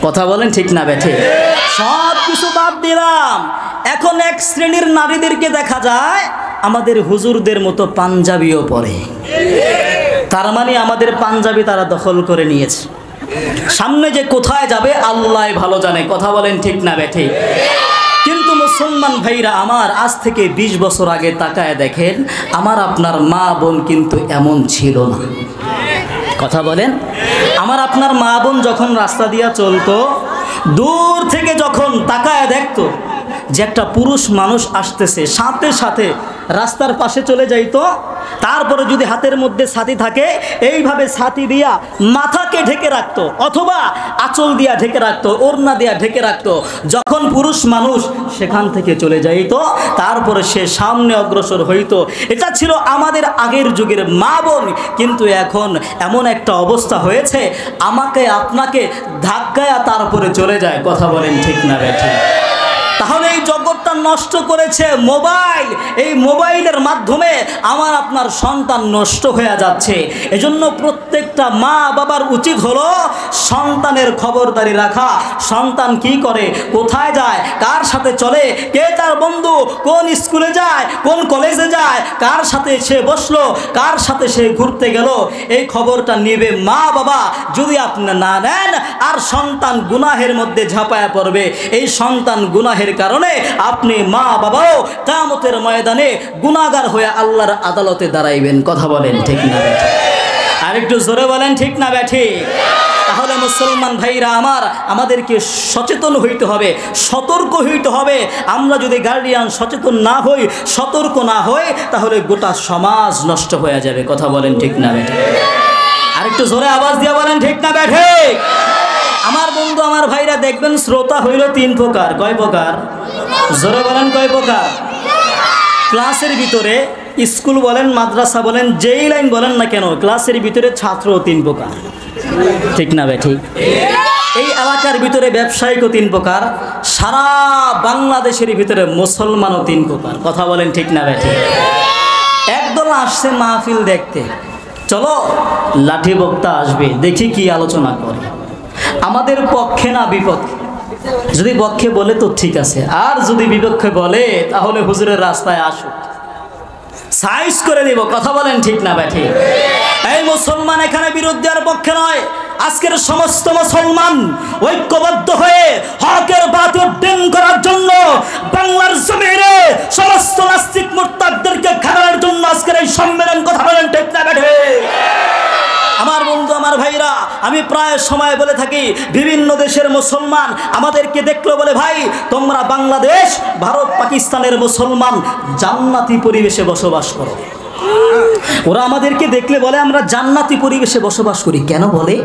কথা বলেন ঠিক না বেঠে সব কিছু বাদ দিলাম এখন এক শ্রেণীর নারীদেরকে দেখা যায় আমাদের হুজুরদের মতো পাঞ্জাবিও পরে তার মানে আমাদের পাঞ্জাবি তারা দখল করে নিয়েছে সামনে যে কোথায় যাবে আল্লাহ ভালো জানে কথা বলেন ঠিক না বেঠে কিন্তু মুসলমান মুসলমান ভাইরা আমার, আজ থেকে 20 বছর আগে তাকায় দেখেন, আমার আপনার মা বোন কিন্তু এমন ছিল না। কথা বলেন। আমার আপনার মা বোন যখন রাস্তা দিয়া চলতো, দূর থেকে যখন তাকায় দেখতো যে একটা পুরুষ মানুষ আসতেছে, সাথে সাথে রাস্তার পাশে চলে যাইতো। তারপরে যদি হাতের মধ্যে ছাতি থাকে, এইভাবে ছাতি দিয়া মাথাকে ঢেকে রাখতো, অথবা আঁচল দিয়া ঢেকে রাখতো, ওড়না দিয়া ঢেকে রাখতো। যখন পুরুষ মানুষ সেখান থেকে চলে যাইতো, তারপরে সে সামনে অগ্রসর হইতো। এটা ছিল আমাদের আগের যুগের মা বোন। কিন্তু এখন এমন একটা অবস্থা হয়েছে, আমাকে আপনাকে ধাক্কায় তারপরে চলে যায়। কথা বলেন ঠিক না বেঠিক? তাহলে এই জগৎটা নষ্ট করেছে মোবাইল। এই মোবাইলের মাধ্যমে আমার আপনার সন্তান নষ্ট হয়ে যাচ্ছে। এজন্য প্রত্যেকটা মা বাবার উচিত হলো সন্তানের খবরদারি রাখা। সন্তান কি করে, কোথায় যায়, কার সাথে চলে, কে তার বন্ধু, কোন স্কুলে যায়, কোন কলেজে যায়, কার সাথে সে বসলো, কার সাথে সে ঘুরতে গেল, এই খবরটা নেবে মা বাবা। যদি আপনি না নেন, আর সন্তান গুনাহের মধ্যে ঝাঁপায়া পড়বে। এই সন্তান গুনাহের কারণে আপনি মা বাবাও কিয়ামতের ময়দানে গুনাহগার হয়ে আল্লাহর আদালতে দাঁড়াইবেন। কথা বলেন ঠিক না বেঠিক? আর একটু জোরে বলেন ঠিক না বেঠিক? তাহলে মুসলমান ভাইরা আমার, আমাদেরকে সচেতন হইতে হবে, সতর্ক হইতে হবে। আমরা যদি গার্ডিয়ান সচেতন না হই, সতর্ক না হই, তাহলে গোটা সমাজ নষ্ট হয়ে যাবে। কথা বলেন ঠিক না বেঠিক? আর একটু জোরে আওয়াজ দিয়ে বলেন ঠিক না বেঠিক? আমার বন্ধু, আমার ভাইরা দেখবেন, শ্রোতা হইল 3 প্রকার। কয় প্রকার? জোরে বলেন, কয় প্রকার? ক্লাসের ভিতরে, স্কুল বলেন, মাদ্রাসা বলেন, যেই লাইন বলেন না কেন, ক্লাসের ভিতরে ছাত্র 3 প্রকার। ঠিক না বেঠিক? এই এলাকার ভিতরে ব্যবসায়িকও 3 প্রকার, সারা বাংলাদেশের ভিতরে মুসলমানও 3 প্রকার। কথা বলেন ঠিক না বেঠিক? একদল আসছে মাহফিল দেখতে, চলো লাঠি বক্তা আসবে, দেখি কি আলোচনা করে। আমাদের পক্ষে না বিপক্ষে? যদি পক্ষে বলে তো ঠিক আছে, আর যদি বিপক্ষে বলে তাহলে হুজুরের রাস্তায় আসুক, সাইজ করে দেব। কথা বলেন ঠিক না বেঠিক? এই মুসলমান এখানে বিরুদ্ধে আর পক্ষে নয়। আজকের সমস্ত মুসলমান ঐক্যবদ্ধ হয়ে হকের বাতিল দিন করার জন্য, বাংলার জমিনে সমস্ত নাস্তিক মুরতাদদেরকে খাওয়ার জন্য আজকের এই সম্মেলন। কথা বলেন ঠিক না বেঠিক? আমার বন্ধু, আমার ভাইরা, আমি প্রায় সময় বলে থাকি, বিভিন্ন দেশের মুসলমান আমাদেরকে দেখলো বলে, ভাই তোমরা বাংলাদেশ, ভারত, পাকিস্তানের মুসলমান জান্নাতি পরিবেশে বসবাস করো। ওরা আমাদেরকে দেখলে বলে আমরা জান্নাতি পরিবেশে বসবাস করি। কেন বলে?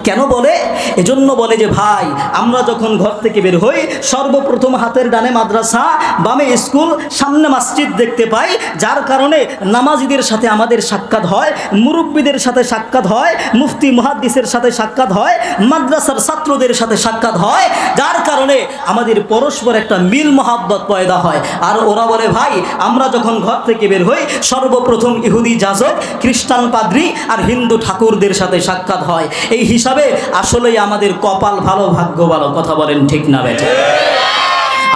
কেন বলে? এজন্য বলে যে ভাই, আমরা যখন ঘর থেকে বের হই, সর্বপ্রথম হাতের ডানে মাদ্রাসা, বামে স্কুল, সামনে মসজিদ দেখতে পাই, যার কারণে নামাজিদের সাথে আমাদের সাক্ষাৎ হয়, মুরব্বীদের সাথে সাক্ষাৎ হয়, মুফতি মুহাদ্দিসের সাথে সাক্ষাৎ হয়, মাদ্রাসার ছাত্রদের সাথে সাক্ষাৎ হয়, যার কারণে আমাদের পরস্পর একটা মিল মহাব্বত পয়দা হয়। আর ওরা বলে ভাই, আমরা যখন ঘর থেকে বের হই, সর্বপ্রথম ইহুদি যাজক, খ্রিস্টান পাদ্রী আর হিন্দু ঠাকুরদের সাথে সাক্ষাৎ হয়। এই হিসাবে আসলেই আমাদের কপাল ভালো, ভাগ্য ভালো। কথা বলেন ঠিক না বেঠিক?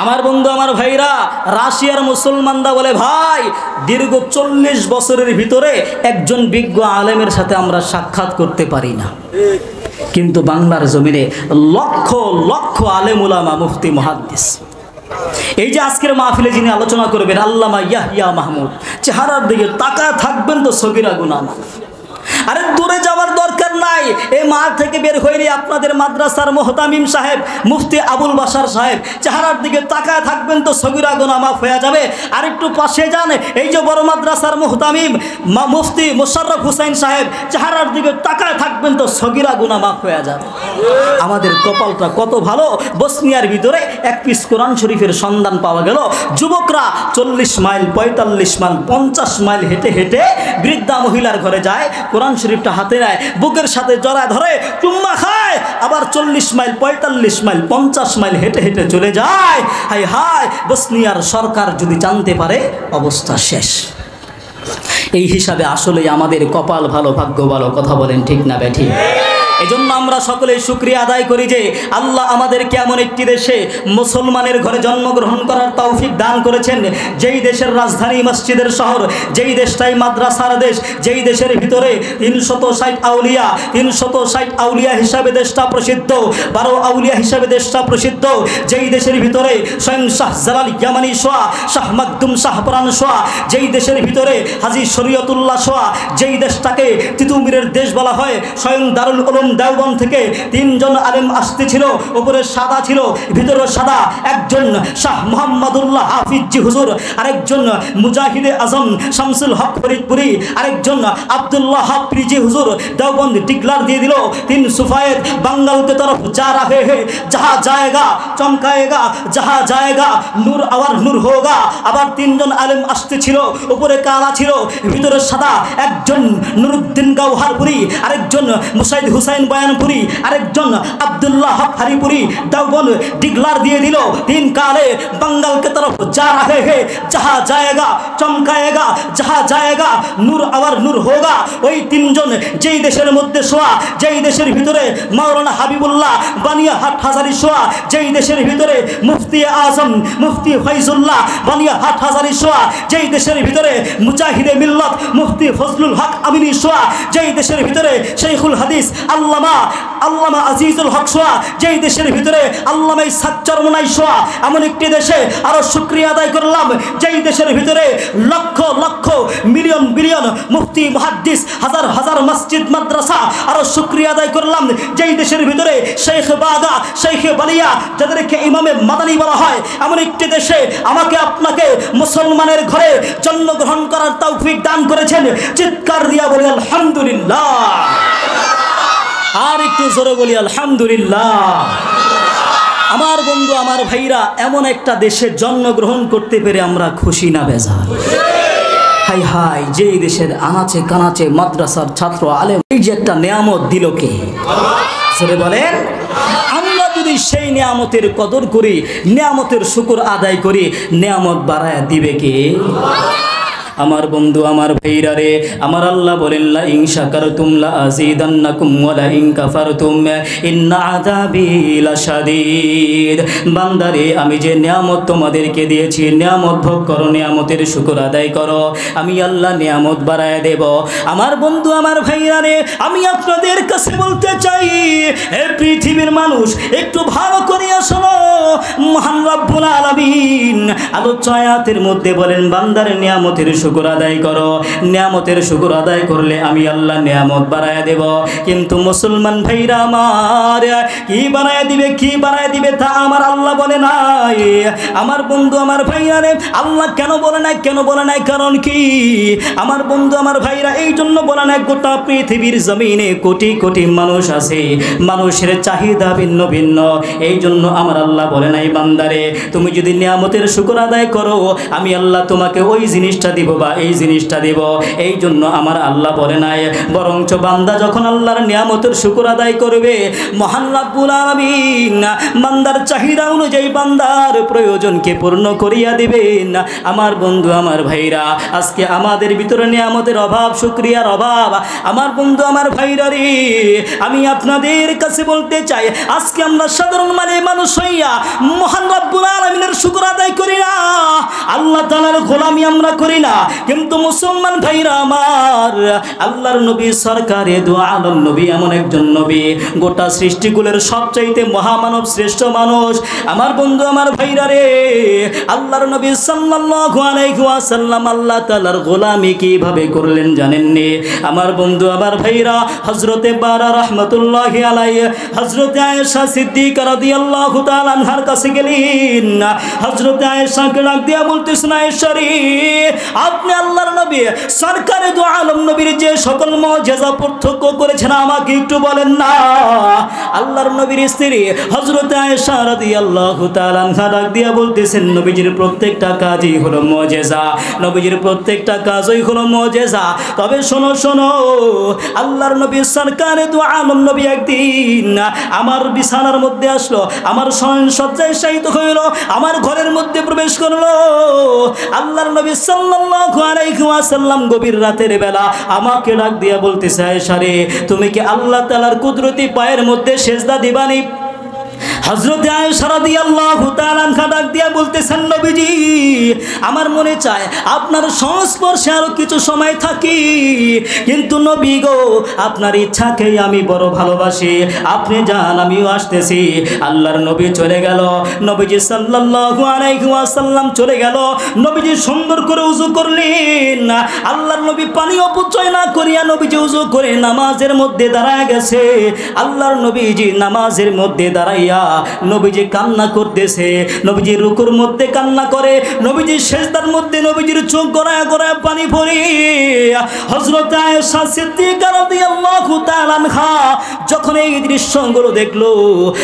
আমার বন্ধু, আমার ভাইরা, রাশিয়ার মুসলমানরা বলে ভাই, দীর্ঘ 40 বছরের ভিতরে একজন বিজ্ঞ আলেমের সাথে আমরা সাক্ষাৎ করতে পারি না। কিন্তু বাংলার জমিনে লক্ষ লক্ষ আলেম উলামা, মুফতি মুহাদ্দিস। এই যে আজকের মাহফিলে যিনি আলোচনা করবেন, আল্লামা ইয়াহিয়া মাহমুদ, চেহারার দিকে তাকায় থাকবেন তো সগীরা গুনাহ মাফ। আরে দূরে যাওয়ার দরকার নাই, এই মাঠ থেকে বের হইলে আপনাদের মাদ্রাসার মুহতামিম সাহেব, মুফতি আবুল বাশার সাহেব, চেহারার দিকে তাকায় থাকবেন তো সগীরা গুনাহ মাফ হয়ে যাবে। আর একটু পাশে যান, এই যে বড় মাদ্রাসার মুহতামিম মুফতি মোশাররফ হোসেন সাহেব, চেহারার দিকে তাকায় থাকবেন তো সগীরা গুনাহ মাফ হয়ে যাবে। আমাদের কপালটা কত ভালো, বসনিয়ার ভিতরে 1 পিস কোরআন শরীফের সন্ধান পাওয়া গেল। যুবকরা 40 মাইল, 45 মাইল, 50 মাইল হেঁটে হেঁটে বৃদ্ধা মহিলার ঘরে যায়, কোরআন শরীফটা হাতে নেয়, বুকের সাথে জড়ায় ধরে চুম্মা খায়, আবার 40 মাইল, 45 মাইল, 50 মাইল হেঁটে হেঁটে চলে যায়। হায় হায়, বসনিয়ার সরকার যদি জানতে পারে, অবস্থা শেষ। এই হিসাবে আসলেই আমাদের কপাল ভালো, ভাগ্য ভালো। কথা বলেন ঠিক না বেঠিক? এজন্য আমরা সকলে শুকরিয়া আদায় করি যে আল্লাহ আমাদেরকে এমন একটি দেশে মুসলমানের ঘরে জন্মগ্রহণ করার তৌফিক দান করেছেন, যেই দেশের রাজধানী মসজিদের শহর, যেই দেশটাই মাদ্রাসার দেশ, যেই দেশের ভিতরে 360 আউলিয়া 360 আউলিয়া হিসাবে দেশটা প্রসিদ্ধ, 12 আউলিয়া হিসাবে দেশটা প্রসিদ্ধ, যেই দেশের ভিতরে স্বয়ং শাহ জালাল ইয়ামানি সোয়া, শাহ মাকদুম শাহ পরান সোয়া, যেই দেশের ভিতরে হাজী শরীয়তুল্লাহ সোয়া, যেই দেশটাকে তিতুমিরের দেশ বলা হয়, স্বয়ং দারুল উলুম দেওবন্দ থেকে 3 জন আলেম আসতেছিল, উপরে সাদা ছিল ভিতরে সাদা, একজন শাহ মুহাম্মদুল্লাহ হাফিজি হুজুর, আরেকজন মুজাহিদে আজম শামসুল হক ফরিদপুরি, আরেকজন আব্দুল্লাহ হাফিজি হুজুর দেওবন্দ ডিক্লার দিয়ে দিল 3 সুফায়েদ বাঙ্গাল के तरफ जा रहे हैं, जहाँ जाएगा चमकाएगा, जहाँ जाएगा नूर और नूर होगा। আবার 3 জন আলেম আসতেছিল, উপরে কালা ছিল ভিতরে সাদা, একজন নুরুদ্দিন গাওহারপুরি, আরেকজন মুসাইদ হুসাইন বয়ানপুরি, আরেকজন আব্দুল্লাহ হক হরিপুরি দেওবন্দ ডিক্লার দিয়ে দিল 3 কালে बंगाल के तरफ जा रहे हैं, जहाँ जाएगा चमकाएगा, जहाँ जाएगा नूर और नूर होगा। ওই 3 জন যেই দেশের মধ্যে শোয়া, যেই দেশের ভিতরে মাওলানা হাবিবুল্লাহ বানিয়াহাট হাজারি শোয়া, যেই দেশের ভিতরে মুফতি আজম মুফতি ফয়জুল্লাহ বানিয়াহাট হাজারি শোয়া, যেই দেশের ভিতরে মুজাহিদে মিল্লাত মুফতি ফজলুল হক আমিনী শোয়া, যেই দেশের ভিতরে শেখুল হাদিস আল্লামা আজিজুল হক শোয়া, যেই দেশের ভিতরে আল্লামা ইসহাক চরমনাই শোয়া, এমন একটি দেশে আরো শুকরিয়া আদায় করলাম যেই দেশের ভিতরে লক্ষ লক্ষ মিলিয়ন বিলিয়ন মুফতি মুহাদ্দিস হাজার হাজার মসজিদ মাদ্রাসা, আরো শুকরিয়া আদায় করলাম যেই দেশের ভিতরে শেখ বাগা শেখ বালিয়া যাদেরকে ইমামে মাদানী বলা হয়, এমন একটি দেশে আমাকে আপনাকে মুসলমানের ঘরে জন্মগ্রহণ করার তৌফিক দান করেছেন। চিৎকার দিয়া বলি আলহামদুলিল্লাহ, আর একটু জোরে বলি আলহামদুলিল্লাহ। আমার বন্ধু আমার ভাইরা, এমন একটা দেশে জন্মগ্রহণ করতে পেরে আমরা খুশি না বেজার? হাই হাই, যেই দেশের আনাচে কানাচে মাদ্রাসার ছাত্র আলেম, এই যে একটা নিয়ামত দিল কে? সরে বলেন। আমরা যদি সেই নিয়ামতের কদর করি, নিয়ামতের শুকর আদায় করি, নিয়ামত বাড়ায় দিবে কে? আমার বন্ধু আমার ভাইরা রে, আমার আল্লাহ বলেন লা ইন শাকারতুম লা আযীদান্নাকুম ওয়া লা ইন কাফারতুম ইন্না আযাবি লাশাদীদ। বান্দারে, আমি যে নিয়ামত তোমাদেরকে দিয়েছি, নিয়ামত ভোগ করো, নিয়ামতের শুকর আদায় করো, আমি আল্লাহ নিয়ামত বাড়ায় দেব। আমার বন্ধু আমার ভাইরা রে, আমি আপনাদের কাছে বলতে চাই, হে পৃথিবীর মানুষ, একটু ভালো করে শোনো। মহান রব্বুল আলামিন আলোচ্য আয়াতের মধ্যে বলেন, বান্দারে নিয়ামতের শুকর আদায় করো, নিয়ামতের শুকর আদায় করলে আমি আল্লাহ নিয়ামত বাড়ায় দেব। কিন্তু মুসলমান ভাইরা আমার, কি বাড়ায় দিবে, কি বাড়ায় দিবে তা আমার আল্লাহ বলে নাই। আমার বন্ধু আমার ভাইরা রে, আল্লাহ কেন বলে নাই, কেন বলে নাই, কারণ কি? আমার বন্ধু আমার ভাইরা, এই জন্য বলে নাই, গোটা পৃথিবীর জমিনে কোটি কোটি মানুষ আছে, মানুষের চাহিদা ভিন্ন ভিন্ন, এই জন্য আমার আল্লাহ বলে নাই, বান্দারে তুমি যদি নিয়ামতের শুকর আদায় করো, আমি আল্লাহ তোমাকে ওই জিনিসটা দিব বা এই জিনিসটা দেব। এই জন্য আমার আল্লাহ বলে নাই, বরঞ্চ বান্দা যখন আল্লাহর নিয়ামতের শুকর আদায় করবে, মহান রব্বুল আলামিন বান্দার চাহিদা অনুযায়ী বান্দার প্রয়োজনকে পূর্ণ করিয়া দিবেন। আমার বন্ধু আমার ভাইরা, আজকে আমাদের ভিতরে নিয়ামতের অভাব, শুকরিয়ার অভাব। আমার বন্ধু আমার ভাইরা রে, আমি আপনাদের কাছে বলতে চাই, আজকে আমরা সাধারণ মানুষ হইয়া মহান রব্বুল আলামিনের শুকর আদায় করি না, আল্লাহ তাআলার গোলামি আমরা করি না। কিন্তু মুসলমান ভাইরা আমার, আল্লাহর নবী সরকারে দু আলম নবী এমন একজন নবী, গোটা সৃষ্টিকুলের সবচাইতে মহামানব, শ্রেষ্ঠ মানুষ। আমার বন্ধু আমার ভাইরা রে, আল্লাহর নবী সাল্লাল্লাহু আলাইহি ওয়াসাল্লাম আল্লাহ তাআলার গোলামি কিভাবে করলেন জানেননি? আমার বন্ধু আমার ভাইরা, হযরতে বারা রাহমাতুল্লাহি আলাইহি হযরতে আয়েশা সিদ্দিকা রাদিয়াল্লাহু তাআলা আনহার কাছে গেলেন। হযরতে আয়েশাকে ডাক দিয়া বলতেছেন, আয়েশা রে, আপনি আল্লাহর নবী সরকারে দু আলম নবীর যে সকল মুজিজা পার্থক্য করেছেন আমাকে একটু বলেন না। আল্লাহর নবীর স্ত্রী হযরত আয়েশা রাদিয়াল্লাহু তাআলা আনহা ডাক দিয়া বলতেছেন, নবীজির প্রত্যেকটা কাজই হলো মুজিজা, নবীজির প্রত্যেকটা কাজই হলো মুজিজা। তবে শোনো শোনো, আল্লাহর নবী সরকারে দু আলম নবী একদিন আমার বিছানার মধ্যে আসলো, আমার শয়ন সজ্জায় শায়িত হইল, আমার ঘরের মধ্যে প্রবেশ করলো। আল্লাহর নবী সাল্লাল্লাহু আলাইহি ওয়াসাল্লাম গভীর রাতের বেলা আমাকে ডাক দিয়া বলতেছে, আয়েশা রে, তুমি কি আল্লাহ তাআলার কুদরতি পায়ের মধ্যে সেজদা দিবানি? হযরত আয়েশা রাদিয়াল্লাহু তাআলা আনহা ডাক দিয়া বলতেছেন, নবীজি, আমার মনে চায় আপনার সংস্পর্শে আরো কিছু সময় থাকি, কিন্তু নবী গো, আপনার ইচ্ছাকেই আমি বড় ভালোবাসি, আপনি যান, আমিও আসতেছি। আল্লাহর নবী চলে গেল। নবীজি সাল্লাল্লাহু আলাইহি ওয়াসাল্লাম চলে গেল। নবীজি সুন্দর করে ওযু করলেন। আল্লাহর নবী পানি অপচয় না করিয়া নবীজি ওযু করে নামাজের মধ্যে দাঁড়ায় গেছে। আল্লাহর নবীজি নামাজের মধ্যে দাঁড়াইয়া নবীজি কান্না করতেছে। নবীজি রুকুর মধ্যে কান্না করে, নবীজি সিজদার মধ্যে নবীজির চোখ গড়ায় গড়ায় পানি পড়ে। হযরত আয়েশা সিদ্দিকা রাদিয়াল্লাহু তাআলা আনহা যখন এই দৃশ্যগুলো দেখলো,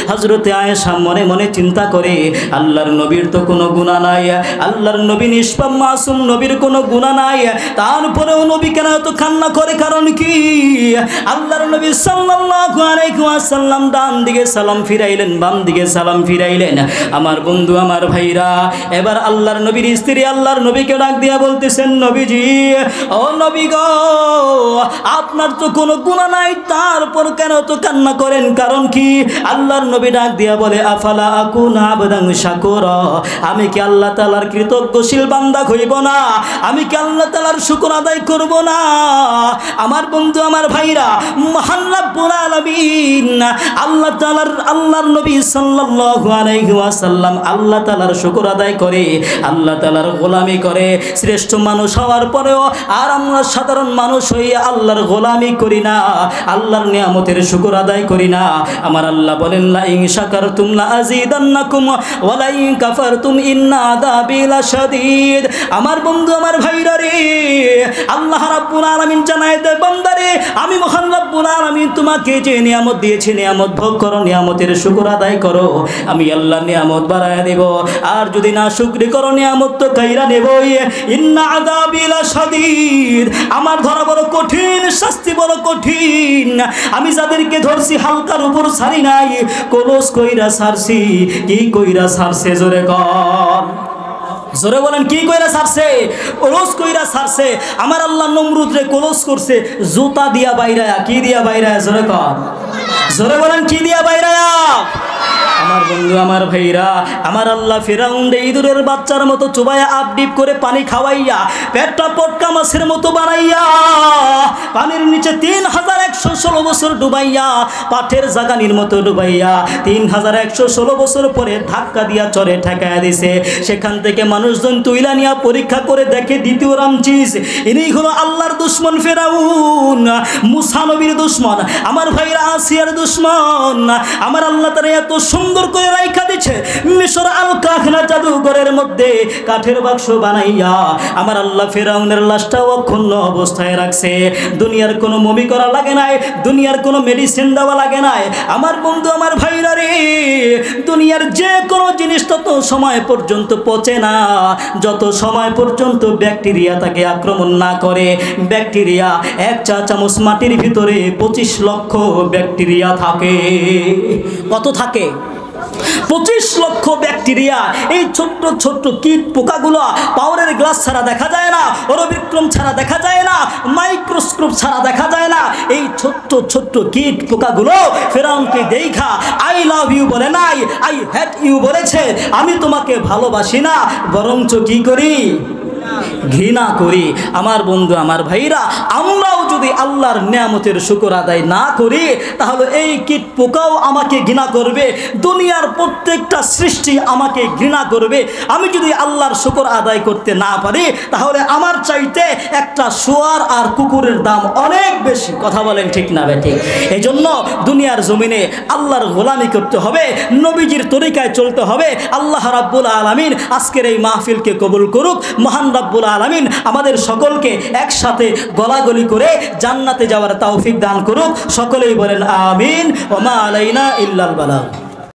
হযরত আয়েশা মনে মনে চিন্তা করে, আল্লাহর নবীর তো কোনো গুনাহ নাই, আল্লাহর নবী নিষ্পাপ মাসুম, নবীর কোনো গুনাহ নাই, তারপরেও নবী কেন এত কান্না করে? কারণ কি? আল্লাহর নবী সাল্লাল্লাহু আলাইহি ওয়াসাল্লাম ডান দিকে সালাম ফিরাইলেন, বাম দিকে সালাম ফিরাইলেন। আমার বন্ধু, আমার ভাইরা, এবার আল্লাহর নবীর স্ত্রী আল্লাহর নবীকে ডাক দিয়া বলতেছেন, নবীজি, ও নবী গো, আপনার তো কোনো গুনাহ নাই, তারপর কেন তো কান্না করেন? কারণ কি? আল্লাহর নবী ডাক দিয়া বলে, আফালা আকুনা আবদান শাকুরা, আমি কি আল্লাহ তাআলার কৃতজ্ঞশীল বান্দা হইব না? আমি কি আল্লাহ তাআলার শুকর আদায় করব না? আমার বন্ধু, আমার ভাইরা, মহান রব্বুল আলামিন আল্লাহ তাআলার, আল্লাহর নবী সাল্লাল্লাহু আলাইহি ওয়াসাল্লাম আল্লাহ তাআলার শুকর আদায় করে, আল্লাহ তাআলার গোলামি করে। শ্রেষ্ঠ মানুষ হওয়ার পরেও আর আমরা সাধারণ মানুষ হইয়া আল্লাহর গোলামি করি না, আল্লাহর নিয়ামতের শুকর আদায় করি না। আমার আল্লাহ বলেন, লা ইন শাকারতুম লা আযীদান্নাকুম ওয়া লা ইন কাফারতুম ইন্না আযাবি লাশাদীদ। আমার বন্ধু, আমার ভাইরা রে, আল্লাহ রাব্বুল আলামিন জানায় দেয়, বান্দারে, আমি মহান রব্বুল আলামিন তোমাকে যে নিয়ামত দিয়েছি, নিয়ামত ভোগ করো, নিয়ামতের শুকর আদায় করো, আমি আল্লাহ নিয়ামত বাড়ায় দেব। আর যদি না শুকরি করো, নিয়ামত তো কাইরা নেবই। ইন্না আযাবি লাশাদীদ, আমার ধরা বড় কঠিন, শাস্তি বড় কঠিন। আমি যাদেরকে ধরছি হালকার উপর ছাড়ি নাই, কলস কইরা ছাড়ছি। কি কইরা ছাড়ছে? জোরে কর, জোরে বলেন, কি কইরা ছাড়ছে? কলস কইরা ছাড়ছে। আমার আল্লাহ নমরুদরে কলস করছে জুতা দিয়া বাইরায়া। কি দিয়া বাইরায়া? জোরে কর, জোরে বলেন, কি দিয়া বাইরায়া? আমার বন্ধু, আমার ভাইরা, আমার আল্লাহ ফিরাউনরে ইঁদুরের বাচ্চার মতো চুবাইয়া আপডিপ করে পানি খাওয়াইয়া পেটটা পটকা মাছের মতো বানাইয়া পানির নিচে 3116 বছর ডুবাইয়া পাঠের জাগানির মতো ডুবাইয়া 3116 বছর পরে ধাক্কা দিয়া চরে ঠেকাইয়া দিছে। সেখান থেকে মানুষজন তুইলা নিয়া পরীক্ষা করে দেখে দ্বিতীয় রামচিস, ইনি হলো আল্লাহর দুশ্মন ফিরাউন, মুসা নবীর দুশ্মন, আমার ভাইরা আসিয়ার দুশ্মন। আমার আল্লাহ তারা এত সুন্দর করে রাইখা দিচ্ছে মিশর আল কাহনা জাদুঘরের মধ্যে কাঠের বাক্স বানাইয়া আমার আল্লাহ ফিরাউনের লাশটা অক্ষুণ্ণ অবস্থায় রাখছে। দুনিয়ার কোনো মমি করা লাগে নাই, দুনিয়ার কোনো মেডিসিন দেওয়া লাগে নাই। আমার বন্ধু, আমার ভাইরা রে, দুনিয়ার যে কোনো জিনিস তত সময় পর্যন্ত পচে না যত সময় পর্যন্ত ব্যাকটেরিয়া তাকে আক্রমণ না করে। ব্যাকটেরিয়া, 1 চা চামচ মাটির ভিতরে 25 লক্ষ ব্যাকটেরিয়া থাকে। কত থাকে? 25 লক্ষ ব্যাকটেরিয়া। এই ছোট্ট ছোট্ট কীট পোকাগুলো পাওয়ারের গ্লাস ছাড়া দেখা যায় না, অরবিক্রম ছাড়া দেখা যায় না, মাইক্রোস্কোপ ছাড়া দেখা যায় না। এই ছোট্ট ছোট্ট কীট পোকাগুলো ফেরাউনকে দেখা আই লাভ ইউ বলে নাই, আই হেট ইউ বলেছে। আমি তোমাকে ভালোবাসি না, বরঞ্চ কি করি? ঘৃণা করি। আমার বন্ধু, আমার ভাইরা, আমরাও যদি আল্লাহর নিয়ামতের শুকর আদায় না করি তাহলে এই কীট পোকাও আমাকে ঘৃণা করবে, দুনিয়ার প্রত্যেকটা সৃষ্টি আমাকে ঘৃণা করবে। আমি যদি আল্লাহর শুকর আদায় করতে না পারি তাহলে আমার চাইতে একটা শুয়ার আর কুকুরের দাম অনেক বেশি। কথা বলেন ঠিক না বেঠিক? এই জন্য দুনিয়ার জমিনে আল্লাহর গোলামি করতে হবে, নবীজির তরিকায় চলতে হবে। আল্লাহ রাব্বুল আলামিন আজকের এই মাহফিলকে কবুল করুক। মহান রাব্বুল আলামিন আমাদের সকলকে একসাথে গলাগলি করে জান্নাতে যাওয়ার তৌফিক দান করুক। সকলেই বলেন আমিন। ওয়া মা আলাইনা ইল্লাল বালাগ।